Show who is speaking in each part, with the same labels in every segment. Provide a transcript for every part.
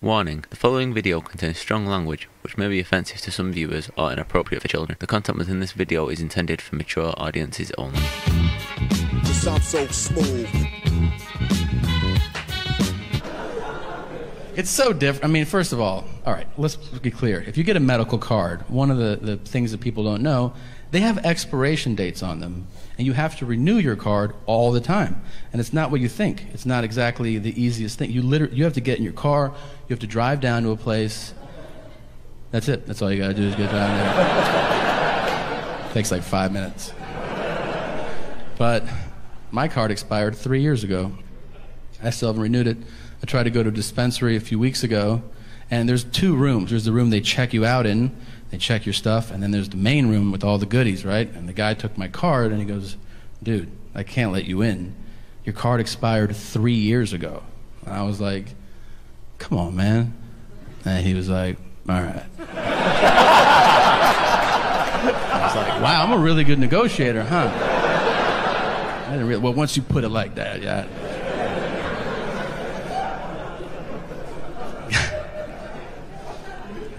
Speaker 1: Warning, the following video contains strong language which may be offensive to some viewers or inappropriate for children. The content within this video is intended for mature audiences only.
Speaker 2: Just sound so smooth.
Speaker 3: It's so different. I mean, first of all right, let's be clear. If you get a medical card, one of the things that people don't know, they have expiration dates on them, and you have to renew your card all the time. And it's not what you think. It's not exactly the easiest thing. You have to get in your car, you have to drive down to a place. That's it. That's all you gotta do is get down there. Takes like 5 minutes. But my card expired 3 years ago. I still haven't renewed it. I tried to go to a dispensary a few weeks ago, and there's 2 rooms. There's the room they check you out in, they check your stuff, and then there's the main room with all the goodies, right? And the guy took my card, and he goes, "Dude, I can't let you in. Your card expired 3 years ago." And I was like, "Come on, man." And he was like, "All right." I was like, wow, I'm a really good negotiator, huh? I didn't really, well, once you put it like that, yeah.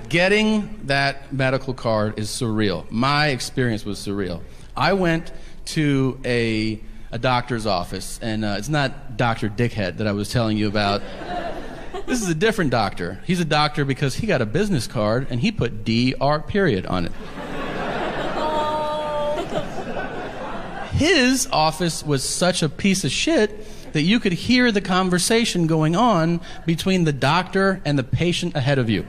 Speaker 3: Getting that medical card is surreal. My experience was surreal. I went to a doctor's office, and it's not Dr. Dickhead that I was telling you about. This is a different doctor. He's a doctor because he got a business card, and he put DR period on it. His office was such a piece of shit that you could hear the conversation going on between the doctor and the patient ahead of you,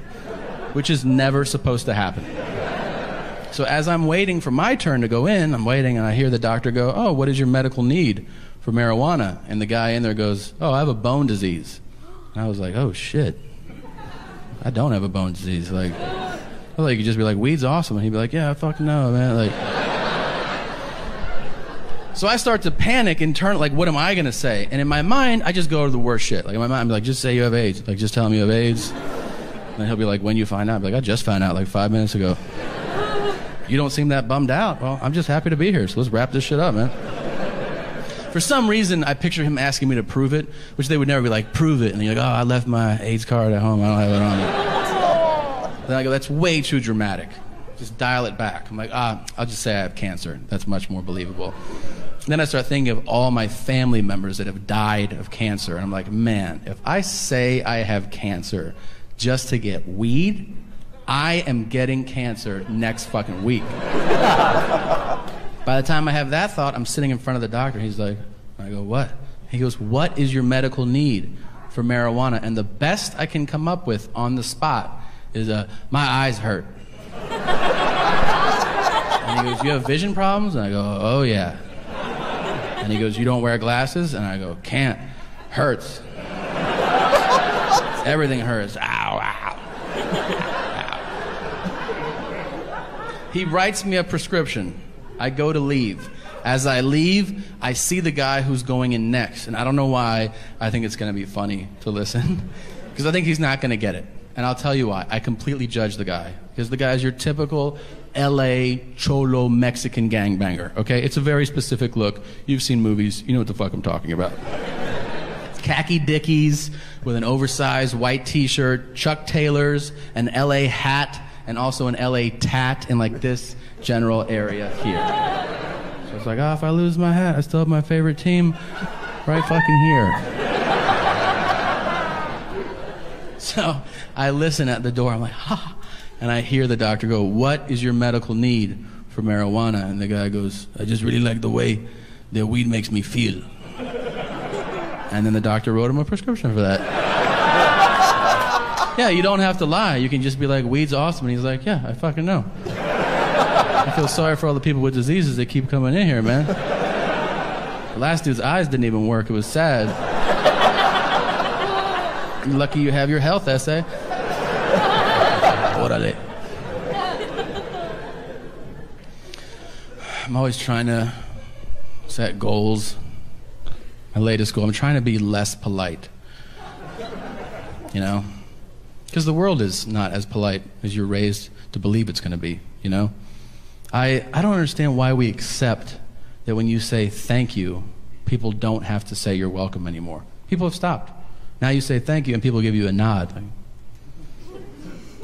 Speaker 3: which is never supposed to happen. So as I'm waiting for my turn to go in, I'm waiting and I hear the doctor go, "Oh, what is your medical need for marijuana?" And the guy in there goes, "Oh, I have a bone disease." And I was like, "Oh shit, I don't have a bone disease." Like, I thought you could just be like, "Weed's awesome," and he'd be like, "Yeah, I fucking know, man." Like, so I start to panic and turn, like, what am I gonna say? And in my mind, I just go to the worst shit. Like in my mind, I'm like, "Just say you have AIDS. Like, just tell him you have AIDS." And he'll be like, "When you find out?" I'll be like, "I just found out like 5 minutes ago." "You don't seem that bummed out." "Well, I'm just happy to be here, so let's wrap this shit up, man." For some reason, I picture him asking me to prove it, which they would never be like, "Prove it." And you're like, "Oh, I left my AIDS card at home. I don't have it on me." Then I go, "That's way too dramatic. Just dial it back." I'm like, I'll just say I have cancer. That's much more believable. And then I start thinking of all my family members that have died of cancer. And I'm like, man, if I say I have cancer just to get weed, I am getting cancer next fucking week. By the time I have that thought, I'm sitting in front of the doctor. He's like, I go, "What?" He goes, "What is your medical need for marijuana?" And the best I can come up with on the spot is, "My eyes hurt." And he goes, "You have vision problems?" And I go, "Oh yeah." And he goes, "You don't wear glasses?" And I go, "Can't. Hurts. Everything hurts. Ow, ow. Ow." He writes me a prescription. I go to leave. As I leave, I see the guy who's going in next. And I don't know why I think it's going to be funny to listen. Because I think he's not going to get it. And I'll tell you why. I completely judge the guy. Because the guy's your typical LA Cholo Mexican gangbanger. Okay? It's a very specific look. You've seen movies. You know what the fuck I'm talking about. Khaki Dickies with an oversized white t-shirt, Chuck Taylors, an LA hat, and also an LA tat in like this general area here. So it's like, oh, if I lose my hat, I still have my favorite team right fucking here. So I listen at the door. I'm like, ha. And I hear the doctor go, "What is your medical need for marijuana?" And the guy goes, "I just really like the way the weed makes me feel." And then the doctor wrote him a prescription for that. Yeah, you don't have to lie. You can just be like, "Weed's awesome." And he's like, "Yeah, I fucking know." I feel sorry for all the people with diseases that keep coming in here, man. The last dude's eyes didn't even work. It was sad. You're lucky you have your health essay. Orale. I'm always trying to set goals. My latest goal, I'm trying to be less polite. You know? Because the world is not as polite as you're raised to believe it's going to be, you know? I don't understand why we accept that when you say thank you, people don't have to say you're welcome anymore. People have stopped. Now you say thank you and people give you a nod. Like,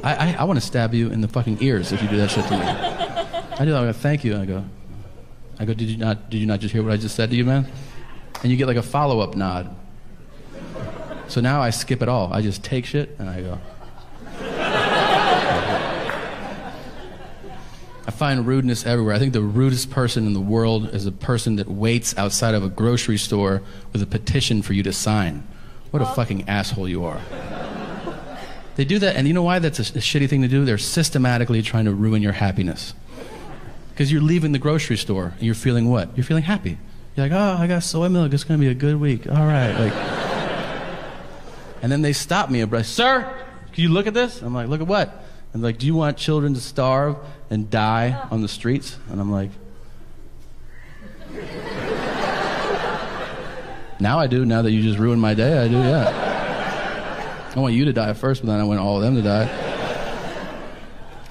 Speaker 3: I want to stab you in the fucking ears if you do that shit to me. I do. I go, thank you. I go, did you not just hear what I just said to you, man? And you get like a follow-up nod. So now I skip it all. I just take shit and I go. I find rudeness everywhere. I think the rudest person in the world is a person that waits outside of a grocery store with a petition for you to sign. What a fucking asshole you are. They do that, and you know why that's a shitty thing to do? They're systematically trying to ruin your happiness. Because you're leaving the grocery store, and you're feeling what? You're feeling happy. You're like, oh, I got soy milk. It's going to be a good week. All right. Like, and then they stop me and be like, sir, can you look at this? I'm like, look at what? And like, do you want children to starve and die on the streets? And I'm like, now I do. Now that you just ruined my day, I do, yeah. I want you to die first, but then I want all of them to die.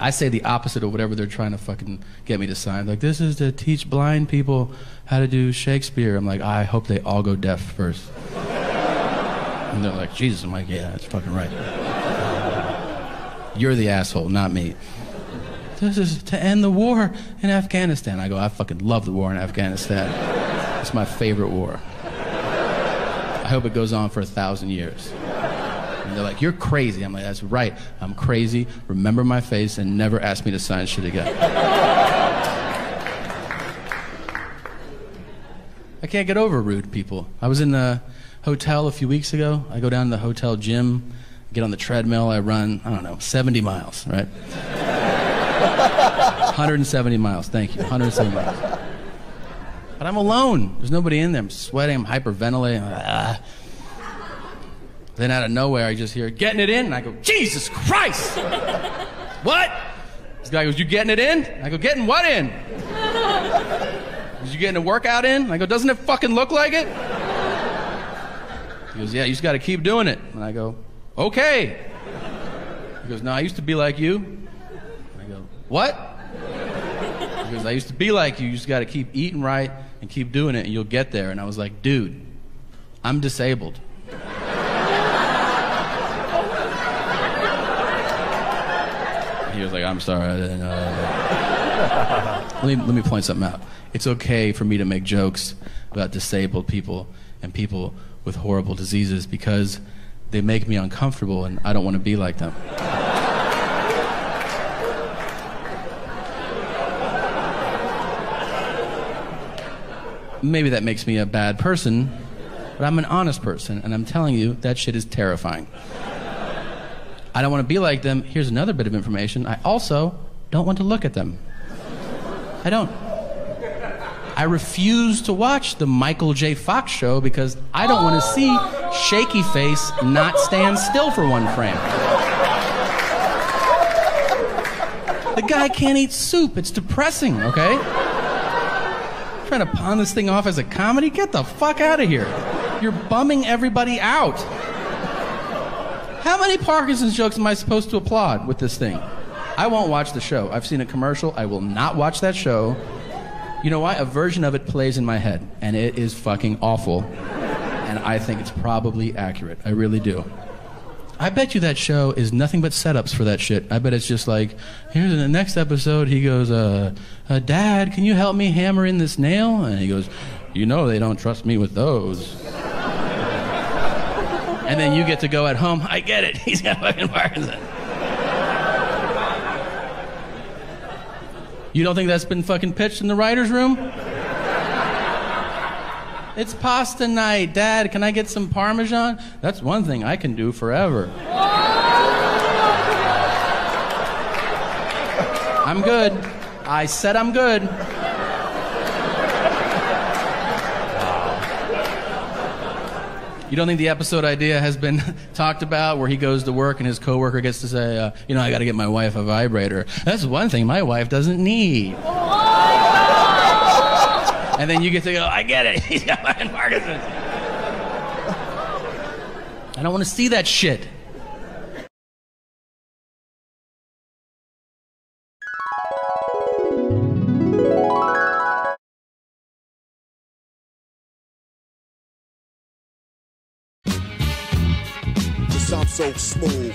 Speaker 3: I say the opposite of whatever they're trying to fucking get me to sign. Like, this is to teach blind people how to do Shakespeare. I'm like, I hope they all go deaf first. And they're like, Jesus. I'm like, yeah, that's fucking right. You're the asshole, not me. This is to end the war in Afghanistan. I go, I fucking love the war in Afghanistan. It's my favorite war. I hope it goes on for 1,000 years. And they're like, you're crazy. I'm like, that's right. I'm crazy. Remember my face and never ask me to sign shit again. I can't get over rude people. I was in the hotel a few weeks ago. I go down to the hotel gym, get on the treadmill. I run, I don't know, 70 miles, right? 170 miles. Thank you. 170 miles. But I'm alone. There's nobody in there. I'm sweating. I'm hyperventilating. Then out of nowhere, I just hear, getting it in? And I go, Jesus Christ! What? This guy goes, you getting it in? I go, getting what in? Is you getting a workout in? I go, doesn't it fucking look like it? He goes, yeah, you just got to keep doing it. And I go, okay. He goes, no, I used to be like you. And I go, what? He goes, I used to be like you. You just got to keep eating right and keep doing it, and you'll get there. And I was like, dude, I'm disabled. He was like, I'm sorry, I didn't let me point something out. It's okay for me to make jokes about disabled people and people with horrible diseases because they make me uncomfortable and I don't want to be like them. Maybe that makes me a bad person, but I'm an honest person, and I'm telling you, that shit is terrifying. I don't want to be like them. Here's another bit of information. I also don't want to look at them. I don't. I refuse to watch the Michael J. Fox show because I don't want to see shaky face not stand still for one frame. The guy can't eat soup. It's depressing, okay? Trying to pawn this thing off as a comedy? Get the fuck out of here. You're bumming everybody out. How many Parkinson's jokes am I supposed to applaud with this thing? I won't watch the show. I've seen a commercial. I will not watch that show. You know why? A version of it plays in my head, and it is fucking awful. And I think it's probably accurate. I really do. I bet you that show is nothing but setups for that shit. I bet it's just like, here's in the next episode, he goes, Dad, can you help me hammer in this nail? And he goes, you know they don't trust me with those. And then you get to go at home, I get it, he's got fucking Parkinson's. You don't think that's been fucking pitched in the writer's room? It's pasta night. Dad, can I get some Parmesan? That's one thing I can do forever. I'm good. I said I'm good. You don't think the episode idea has been talked about where he goes to work and his coworker gets to say, I got to get my wife a vibrator. That's one thing my wife doesn't need. And then you get to go, I get it. He's got fucking Parkinson's. I don't want to see that shit.
Speaker 2: I'm so smooth.